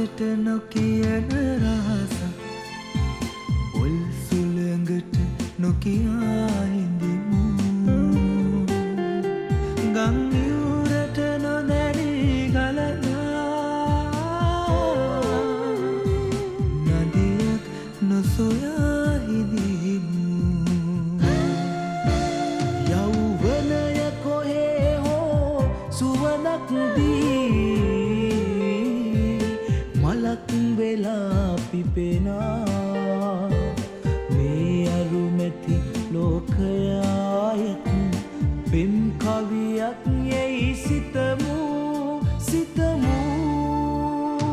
අහසට නොකියන රහස ඔල් සුළඟට නොකියා හිඳිමු ගම් යුරට නොදැනී ගලනා නදියක් නොසොයා හිඳිමු යෞවනය කොහේ හෝ සුවඳක් දී මලක් වෙලා පිපෙනා මේ අරුමැති ලෝකයායත් පෙම් කවියක් යැයි සිතමු සිතමු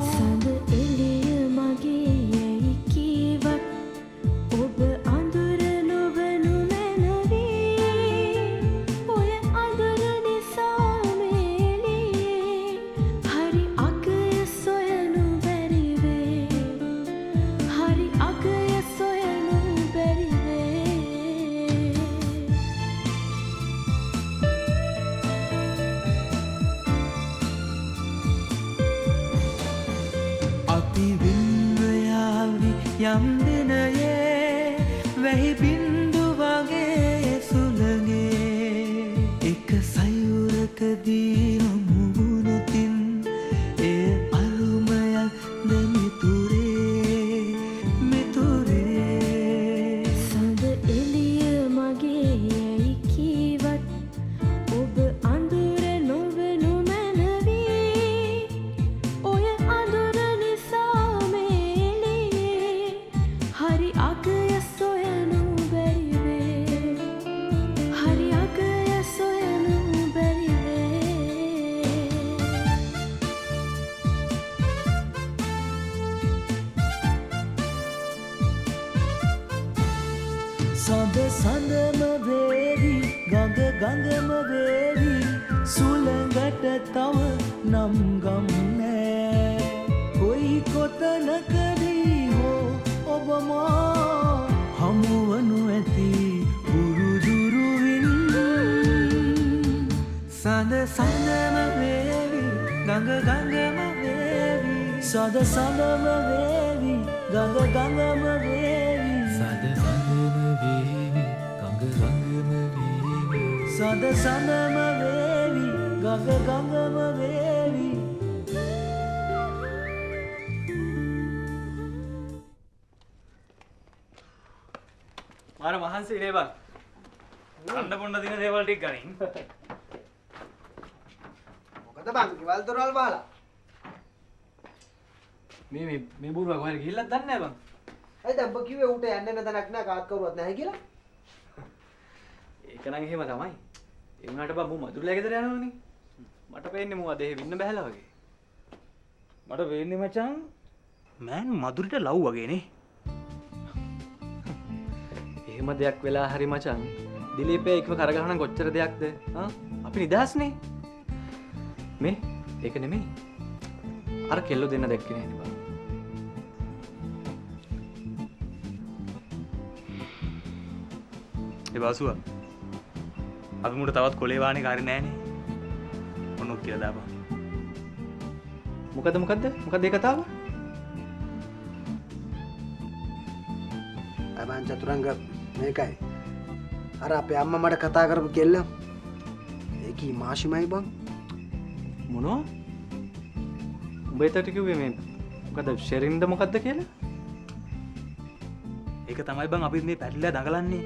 සඳ එළිය මගේ යැයි කීවත් ඔබ අඳුර නොවනු මැනවී ඔය අඳුර නිසා මේලියේ හරි අගය සොයනු බැරිවේ හරි අගය සොයනු බැරිවේ අපි වින්වයාවි යම් දිනයේ වැහි බින්දු වගේ සුළගේ එක සයුරකදී නොමුණුතින් එය අරුමයක් දෙමිතුරේ මිතුරේ සඳ එළිය මගේ යැයි කීවත් ඔබ අඳුර නොවනු මැනවී ඔය අඳුර නිසා මේලියේ හරි අගය සොයනු බැරිවේ හරි අගය සොයනු බැරිවේ සඳ සඳම වේවි ගඟ ගඟම වේවි සුළඟට තව නම් ගම් නෑ කොයි කොතනකදී හෝ ඔබ මා හමුවනු ඇති පුරුදුරුවින් සඳ සඳම වේවි ගඟ ගඟම වේවි සඳ සඳම වේවි ගඟ ගඟම වේවි සඳ සඳම වේවි ගඟ ගඟම වේවි සඳ සඳම වේවි ගඟ ගඟම වේවි මාර මහන්සි නේ බං. කන්න බොන්න දින දේවල් ටික ගනින්. මොකද බං ගෙවල් දොරවල් වහලා මේ බුරුවා කොහෙද ගිහිල්ලත් දන්නේ නැහැ බං. ඇයිද ඔබ කිව්වේ ඌට යන්න යන තැනක් නැහැ කාත් කවුරුවත් නැහැ කියලා ඒක නම් එහෙම තමයි. ඒ වුණාට බං මූ මදුරුලා ගෙදර යනවනේ. මට පේන්නේ මූ අද එහෙ වින්න බහැලා වගේ. මට පේන්නේ මචං මෑන් මදුරිට ලව් වගේ නේ. එහෙම දෙයක් වෙලා හරි මචං. දිලීපේ එක්ව කරගහන කොච්චර දෙයක්ද? අපි නිදහස්නේ. මේ ඒක නෙමෙයි. අර කෙල්ලෝ දෙන්න දැක්කේ නෑනේ බං. ඒ බාසුවා. අපි මුට තවත් කොලේ වාහනේ කාරේ නෑනේ. මොනොත් කියලා දාපන්. මොකද ඒ කතාව? අබන් චතුරංග මේකයි අර අපේ අම්මා මට කතා කරපු කෙල්ල ඒකී මාෂිමයි බං මොනවා? උඹ ඒතට කිව්වේ මේ මොකද ෂෙරින්ද මොකද්ද කියලා? ඒක තමයි බං අපි මේ පැටලිලා දඟලන්නේ.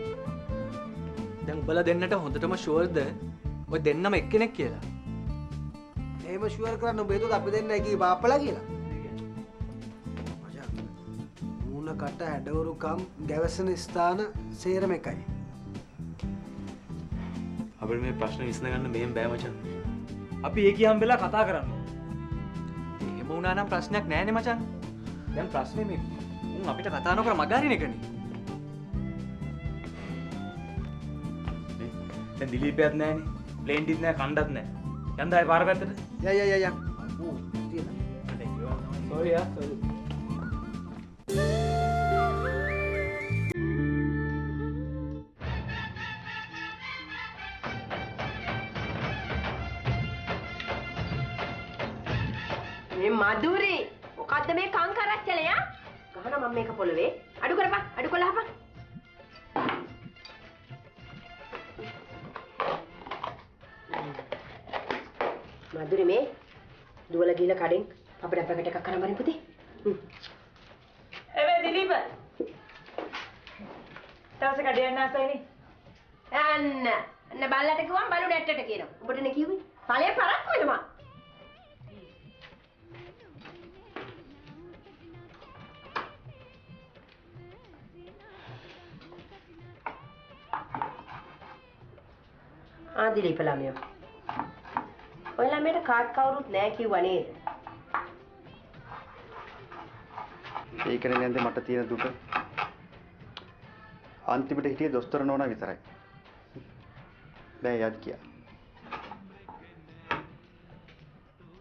දැන් උඹලා දෙන්නට හොඳටම ෂුවර්ද ඔය දෙන්නම එක්කෙනෙක් කියලා? එහෙම ෂුවර් කරන්න ඔබ හිතුවද අපි දෙන්න එකී බාප්පලා කියලා මචං මූණ කට හැඩවරුකම් ගැවසෙන ස්ථාන සේරම එකයි අපිට මේ ප්‍රශ්න විසඳගන්න මෙහෙම බෑ මචං. අපි ඒ කියම් වෙලා කතා කරන්න. එහෙම වුණා නම් ප්‍රශ්නයක් නෑනේ මචං. දැන් ප්‍රශ්නේ මේ උන් අපිට කතා නොකර මගහරින එකනේ. දැන් දිලීපයත් නෑනේ. ප්ලේන් ටිත් නෑ කණ්ඩත් නෑ. යන්න ආයේ පාර පැත්තට. යා ඌ තියෙන සෝරි යා සෝරි. මේ මధుරි මොකද්ද මේ කංකරච්චලේ ආ? ගහන මම මේක පොළවේ. අඩු කරපන්. අඩු කළාපන්. මధుරි මේ දුවලා ගිහලා කඩෙන් අපිට පැකට් එකක් කරන් බරින් පුතේ. එවේ දිලීප. තවසේ කඩේ යන්න ආසයිනේ. අන්න බල්ලට කිව්වම බලු නැට්ටට කියනවා. උඹටනේ කිව්වේ. ඵලයේ පරක් වෙනවා. දිලීප ළමයා. ඔය ළමයට කාට් කවුරුත් නැහැ කිව්වා නේද? ඒකනේ නේද මට තියෙන දුක. අන්තිමට හිටියේ දොස්තර නෝනා විතරයි. දැන් යත් කියා.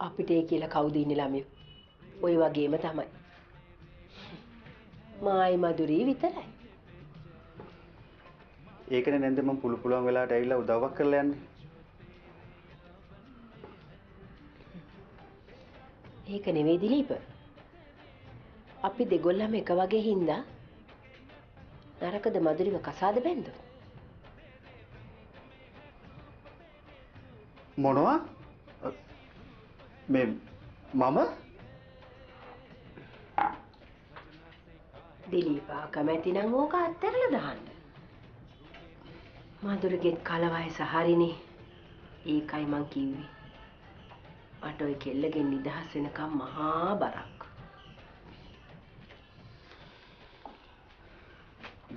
අපිට ඒ කියලා කවුද ඉන්නේ ළමයෝ? ඔය වගේම තමයි. මායි මధుරී විතරයි. ඒකනේ නේද මම පුළුවන් වෙලාවට ඇවිල්ලා උදව්වක් කරලා යන්නේ. ඒක නෙවෙයි දිලීප. අපි දෙගොල්ලම එක වගේ හින්දා නරකද මధుරිව කසාද බැන්දොත්? මොනවා? මේ මම දිලීපා කැමැති නම් ඕක අත්හැරලා දාන්න. මధుරගෙත් කලවයස හරිනේ. ඒකයි මං කිව්වේ. මට ඔය කෙල්ලගෙන් නිදහස් වෙනකම් මහා බරක්.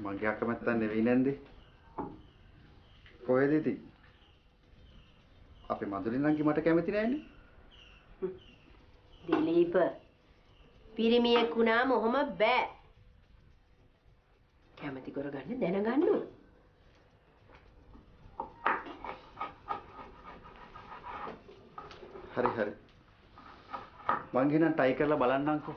මගේ අකමැත්ත නෙවෙයි නැන්දේ. කොහෙද ඉතින්? අපේ මధుරි නංගි මට කැමති නෑනේ. දිලීප පිරිමියෙක් වුණාම ඔහොම බෑ. කැමති කරගන්න දැනගන්න ඕන. හරි හරි. මං ගෙනන් ටයි කරලා බලන්නම්කෝ.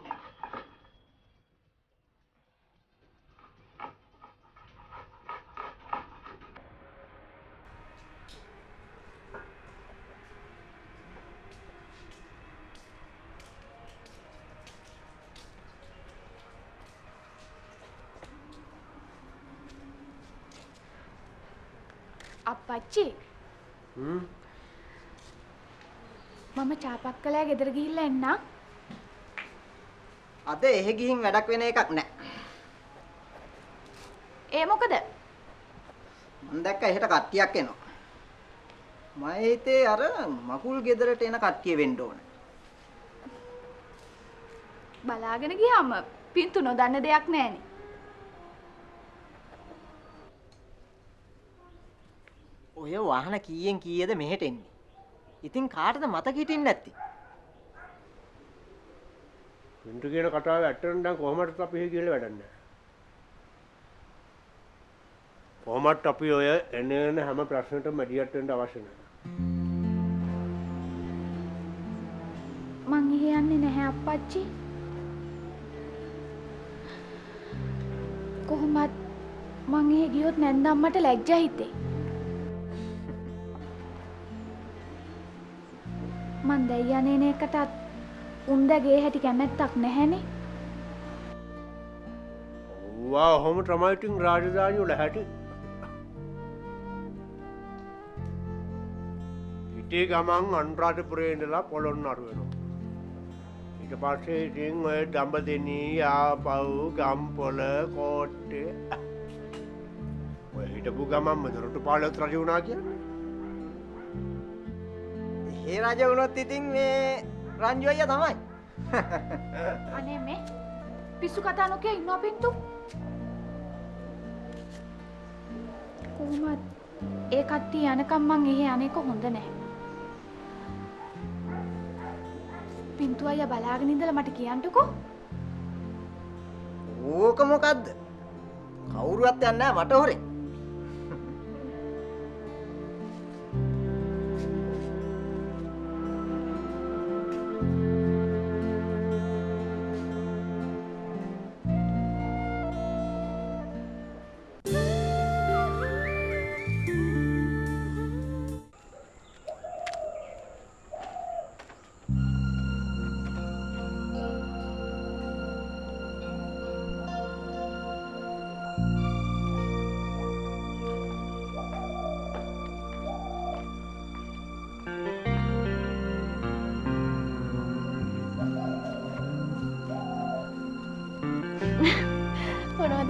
අප්පච්චි මම චාපක් කළා ගෙදර ගිහිල්ලා එන්න. අද එහෙ ගිහින් වැඩක් වෙන එකක් නෑ. ඒ මොකද? මම දැක්ක එහෙට කට්ටියක් එනවා. මම හිතේ අර මකුල් ගෙදරට එන කට්ටිය වෙන්න ඕන. බලාගෙන ගියාම පින්තු නොදන්න දෙයක් නෑනේ. ඔය වාහන කීයෙන් කීයද මෙහෙට එන්නේ? ඉතින් කාටද මතක හිටින්නේ නැත්තේ? පින්ටු කියන කතාව ඇත්තටම දැන් කොහොමද අපි එහෙ ගිහලා වැඩක් නැහැ. කොහොමද අපි ඔය එන හැම ප්‍රශ්නෙටම මැදිහත් වෙන්න අවශ්‍ය නැහැ. මං එහෙ යන්නේ නැහැ අප්පච්චි. කොහොමත් මං එහෙ ගියොත් නැන්දම්මට ලැජ්ජා හිතේ. මන් දැන් යන්නේ එකටත් උන්දගේ හැටි කැමැත්තක් නැහැනේ. වා ඔහොම තමයි ඉතින් රාජධානිය වල හැටි. හිටේ ගමන් අනුරාධපුරේ ඉඳලා පොළොන්නරු වෙනවා. ඊට පස්සේ ඉතින් ඔය දඹදෙණී ආපහු ගම්පොළ කෝට්ටේ ඔය හිටපු ගමන්ම දොරටුපාලත් රජ වුණා කියන්නේ. ඒ රජ වුණොත් ඉතින් මේ රංජු අයියා තමයි. අනේ මේ පිස්සු කතා නොකිය ඉන්නවා පින්තු. කොහොමද ඒ කට්ටිය යනකම් මං එහෙ අනේක හොඳ නැහැ. පින්තු අයියා බලාගෙන ඉඳලා මට කියන්නකෝ. ඕක මොකද්ද? කවුරුවත් යන්නේ නැහැ මට හොරේ.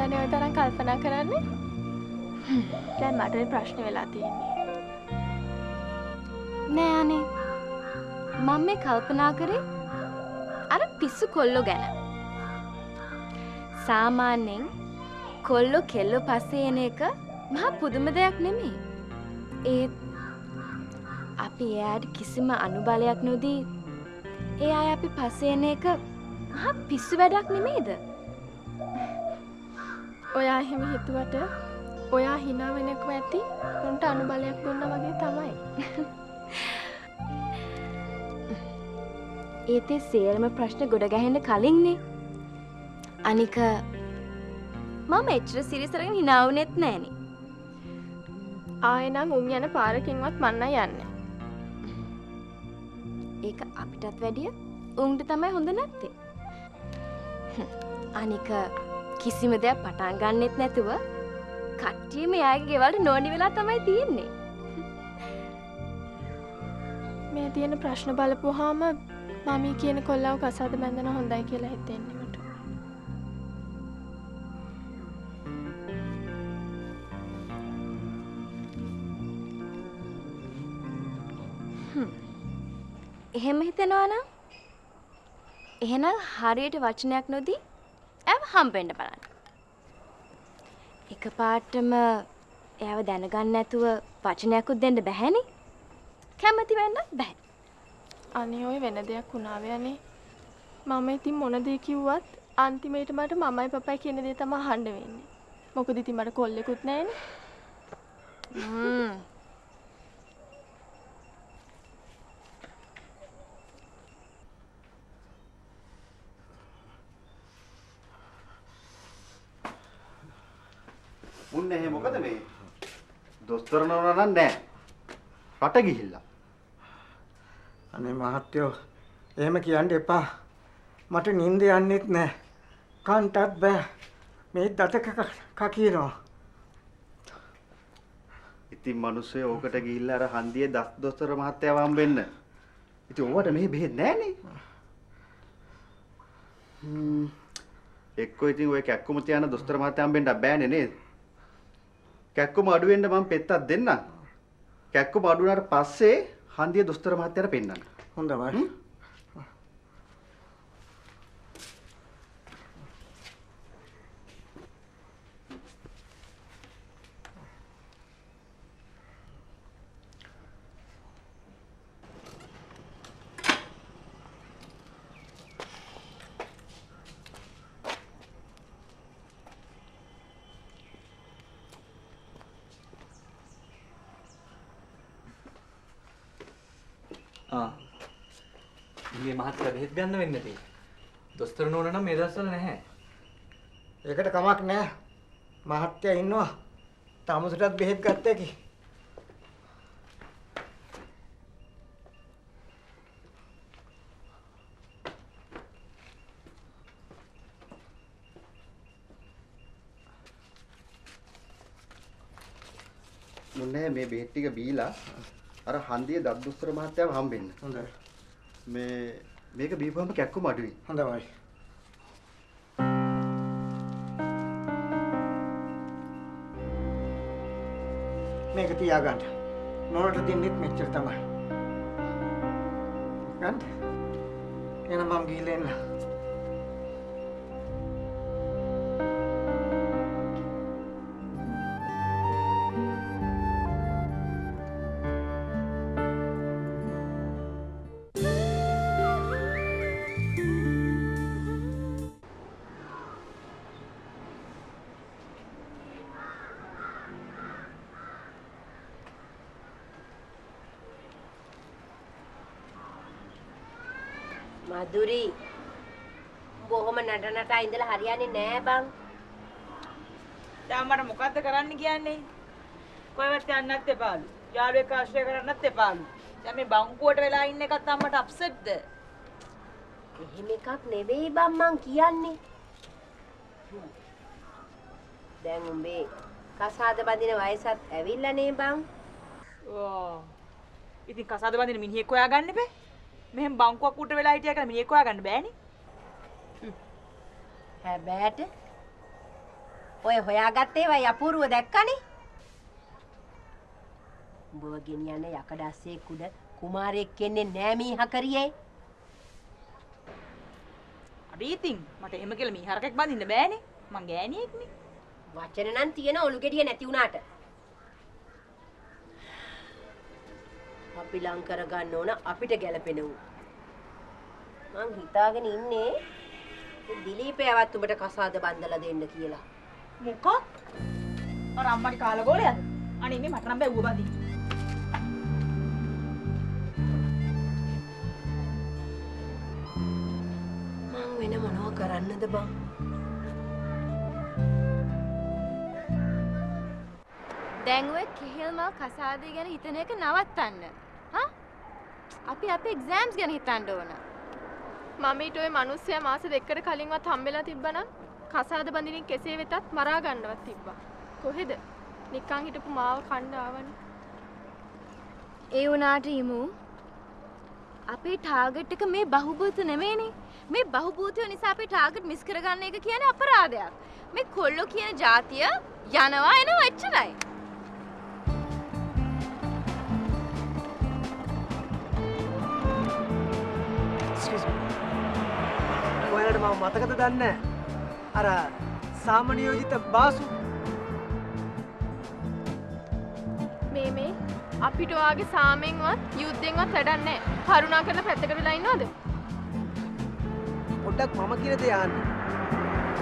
හින්දානේ ඔය තරම් කල්පනා කරන්නේ? දැන් මට ප්‍රශ්න වෙලා තියෙන්නේ. නෑ අනේ. මම මේ කල්පනා කරේ අර පිස්සු කොල්ලෝ ගැන. සාමාන්‍යයෙන් කොල්ලෝ කෙල්ලෝ පස්සේ එන එක මහා පුදුම දෙයක් නෙමෙයි. ඒත් අපි එයාට කිසිම අනුබලයක් නොදී ඒ අය අපි පස්සේ එන එක මහා පිස්සු වැඩක් නෙමෙයිද? ඔයා එහෙම හිතුවට ඔයා hina වෙනකම ඇති උන්ට අනුබලයක් දුන්නා වගේ තමයි. ඒතේ සේරම ප්‍රශ්න ගොඩ ගැහෙන්න කලින්නේ. අනික මම එච්චර සිරියස් අරගෙන hina වුනේත් නෑනේ. ආයෙ නම් උන් යන පාරකින්වත් මන්න යන්නේ. ඒක අපිටත් වැඩිය උන්ට තමයි හොඳ නැත්තේ. අනික කිසිම දෙයක් පටන් ගන්නෙත් නැතුව කට්ටියම යාගේ ගෙවල්ට නෝනි වෙලා තමයි තියෙන්නේ. මේ තියෙන ප්‍රශ්න බලපුවාම මමී කියන කොල්ලව කසාද බැඳන හොඳයි කියලා හිතෙන්නේ මට. එහෙම හිතනවා නම් එහෙනම් හරියට වචනයක් නොදී එයාව හම්බෙන්න බලන්න. එකපාරටම එයාව දැනගන්න නැතුව වචනයක්වත් දෙන්න බැහැනේ. කැමති වෙන්නත් බෑ. අනේ ඔය වෙන දෙයක් වුණාවේ අනේ. මම ඉතින් මොන දේ කිව්වත් අන්තිමේට මට මමයි පපයි කියන දේ තමයි අහන්න වෙන්නේ. මොකද ඉතින් මට කොල්ලෙකුත් නැහැනේ. මුන්නේ එහෙ මොකද මේ? දොස්තර නෝනා නම් නෑ. රට ගිහිල්ලා. අනේ මහත්තයෝ එහෙම කියන්න එපා. මට නිින්ද යන්නෙත් නෑ. කන්ටත් බෑ. මේ දතක කකිනවා. ඉතින් මිනිස්සු ඕකට ගිහිල්ලා අර හන්දියේ දොස්තර මහත්තයාව හම්බෙන්න. ඉතින් ඕවට මෙහෙ බෙහෙත් නෑනේ. එක්කෝ ඉතින් ඔය කැක්කුම තියන දොස්තර මහත්තයා හම්බෙන්න බෑනේ නේද? කැක්කුම අඩු වෙන්න මම පෙත්තක් දෙන්නම්. කැක්කුම අඩු වුණාට පස්සේ හන්දියේ දොස්තර මහත්තයාට පෙන්නන්න. හොඳයි. මේ මහත්තයා බෙහෙත් ගන්න වෙන්නේ නැති. දොස්තර නෝනා නම් මේ දවස්වල නැහැ. ඒකට කමක් නෑ. මහත්තයා ඉන්නවා. තාමුසටත් බෙහෙත් ගත්ත එකි. මුන්නේ මේ බෙහෙත් ටික බීලා අර හන්දියේ දොස්තර මහත්තයාව හම්බෙන්න. හොඳයි. මේක බීපුවම කැක්කුම අඩුයි. හොඳයි. මේක තියාගන්න. නෝනට දෙන්නෙත් මෙච්චර තමයි. ගන්න. එහෙනම් මම ගිහලා එන්න. මధుරි බොහොම නටනටා ඉඳලා හරියන්නේ නෑ බං. දැන් මට මොකද්ද කරන්න කියන්නේ? කොහෙවත් යන්නත් එපාලු. යාළුවෙක් ආශ්‍රය කරන්නත් එපාලු. දැන් මේ බංකුවට වෙලා ඉන්න එකත් අම්මට අප්සෙට්ද? එහෙම එකක් නෙවෙයි බං මං කියන්නේ. දැන් උඹේ කසාද බඳින වයසත් ඇවිල්ලා නේ බං. ඕ. ඉතින් කසාද බඳින මිනිහෙක් හොයාගන්න එපේ. මෙහෙම බංකුවක් උට වෙලා හිටියා කියලා මිනිහෙක් හොයාගන්න බෑනේ. හැබැයිට ඔය හොයාගත්තේ වයි අපූර්ව දැක්කනේ. උඹව ගෙනියන්නේ යකඩස්සේ කුඩ කුමාරයෙක් කියන්නේ නෑ මීහා කරියේ. අඩේ ඉතින් මට එහෙම කියලා මීහරකෙක් බඳින්න බෑනේ. මං ගෑණියෙක්නේ. වචන නම් තියෙන ඔලු ගෙඩිය නැති වුණාට. අපි ලං කර ගන්න ඕන අපිට ගැළපෙන උ. මං හිතාගෙන ඉන්නේ දිලීපයවත් උඹට කසාද බඳලා දෙන්න කියලා. මොකක්? අර අම්මගේ කාලගෝලයද? අනේ මේ මට නම් බෑ ඌව බඳින්න. මං වෙන මොනව කරන්නද බං? දැන් ඔය කෙහෙල්මල් කසාදේ ගැන හිතන එක නවත්තන්න. හා? අපි අපේ එක්සෑම්ස් ගැන හිතන්න ඕන. මම ඊට ඔය මිනිස්සයා මාස දෙකකට කලින්වත් හම්බෙලා තිබ්බනම් කසාද බඳිනින් කෙසේ වෙතත් මරා ගන්නවත් තිබ්බා. කොහෙද? නිකන් හිටපු මාව කණ්ඩ ආවනේ. ඒ වුණාට ඉමු අපේ ටාගට් එක මේ බහුබූත නෙමෙයිනේ. මේ බහුබූතය නිසා අපේ ටාගට් මිස් කරගන්න එක කියන්නේ අපරාධයක්. මේ කොල්ලෝ කියන જાතිය යනවා එනවා එච්චරයි. ඔයාලට මම මතකද දන්නේ අර සාමනියෝජිත බාසු මේ අපිට ඔයාගේ සාමෙන්වත් යුද්ධෙන්වත් වැඩක් නැහැ. කරුණා කරලා පැත්තකට වෙලා ඉන්නවද? පොඩ්ඩක් මම කියන දේ අහන්න.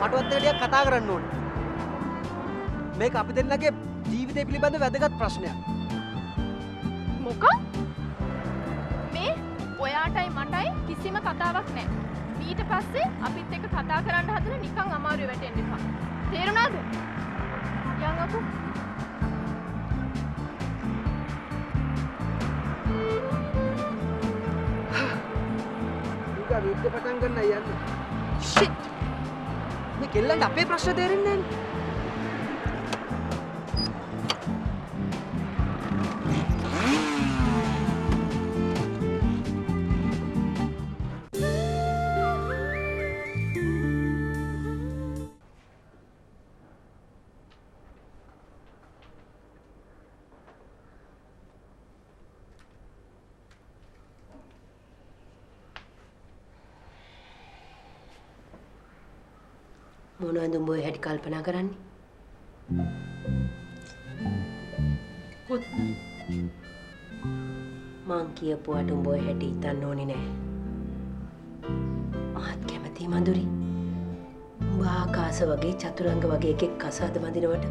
මටවත් ටිකක් කතා කරන්න ඕනේ. මේක අපි දෙන්නගේ ජීවිතය පිළිබඳ වැදගත් ප්‍රශ්නයක්. මොකක්? මේ ඔයාටයි මටයි කිසිම කතාවක් නැහැ. ඊට පස්සේ අපිත් එක්ක කතා කරන්න හදලා නිකන් අමාරුවේ වැටෙන්න එපා. තේරුණාද? යන් අපු. ඊගා විද්ද පටන් ගන්න යන්නේ. ෂිට්. මේ කෙල්ලන්ට අපේ ප්‍රශ්න තේරෙන්නේ නැහැ. මොනවද උඹ ඔය හැටි කල්පනා කරන්නේ? මං කියපුවට උඹ ඔය හැටි හිතන්න ඕනේ නෑ. මාත් කැමතියි මధుරි. උඹ ආකාශ වගේ චතුරංග වගේ එකෙක් කසාද බඳිනවට.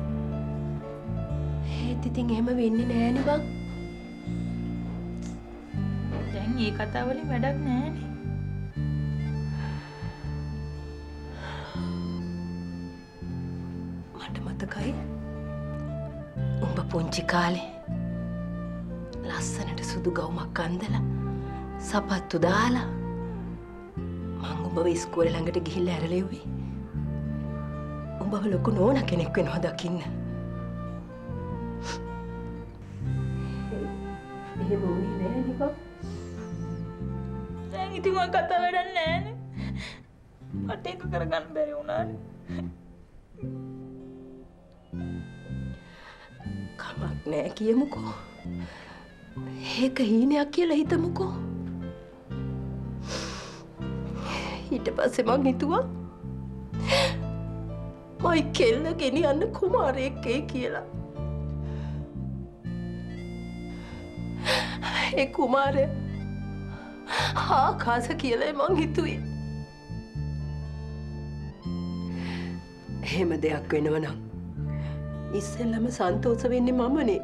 ඒත් ඉතින් එහෙම වෙන්නේ නෑනේ බං. දැන් මේ කතාව වලින් වැඩක් නෑනේ. මට මතකයි උඹ පුංචි කාලේ ලස්සනට සුදු ගවුමක් අන්දලා සපත්තු දාලා මං උඹව ඉස්කෝලේ ළඟට ගිහිල්ලා ඇරලෙව්වේ. උඹව ලොකු නෝනා කෙනෙක් වෙනවා දකින්න. එහෙම වුණේ නෑ නිකන්. දැන් ඉතින් මං කතා වැඩක් නෑනේ. මට ඒක කරගන්න බැරි වුණානේ. කමක් නෑ කියමුකෝ. ඒක හීනයක් කියලා හිතමුකෝ. ඊට පස්සේ මං හිතුවා මයි කෙල්ල ගෙනියන්න කුමාරයෙක් එයි කියලා. ඒ කුමාරය ආකාශ කියලා මං හිතුවේ. එහෙම දෙයක් වෙනව නම් ඉස්සෙල්ලම සන්තෝෂ වෙන්නේ මමනේ.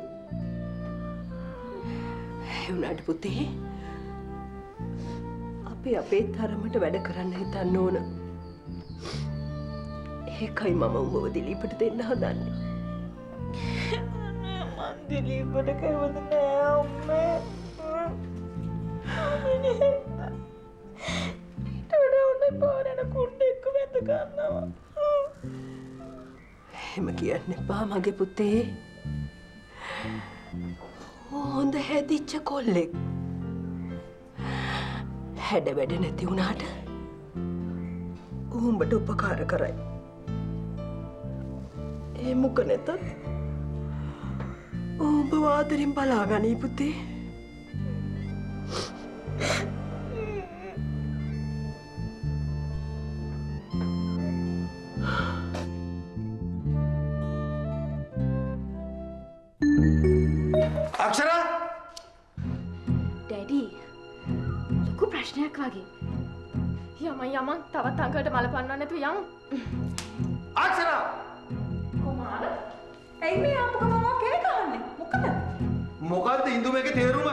ඒ වුණාට පුතේ අපි අපේ තරමට වැඩ කරන්න හිතන්න ඕන. ඒකයි මම උඹව දිලීපට දෙන්න හදන්නේ. මං දිලීපට කවද නෑ අම්මේ. ඊට වඩා හොඳ පාරන කුණ්ඩෙක්ක වැඳ ගන්නවා. එහෙම කියන්න එපා මගේ පුතේ. හොඳ හැදිච්ච කොල්ලෙක්. හැඩ වැඩ නැති වුණාට උඹට උපකාර කරයි. ඒ මොක නැතත් ඔබ ආදරෙන් බලාගනී පුතේ. අක්ෂරා ඩැඩි ලොකු ප්‍රශ්නයක් වගේ. යමන් තවත් අංකල්ට මල පන්නන්න නැතුව යන්. අක්ෂරා කුමාර ඇයි මේ ආපු ගමන් කෑ ගහන්නේ මොකද මොකද්ද ඉඳු මේකේ තේරුම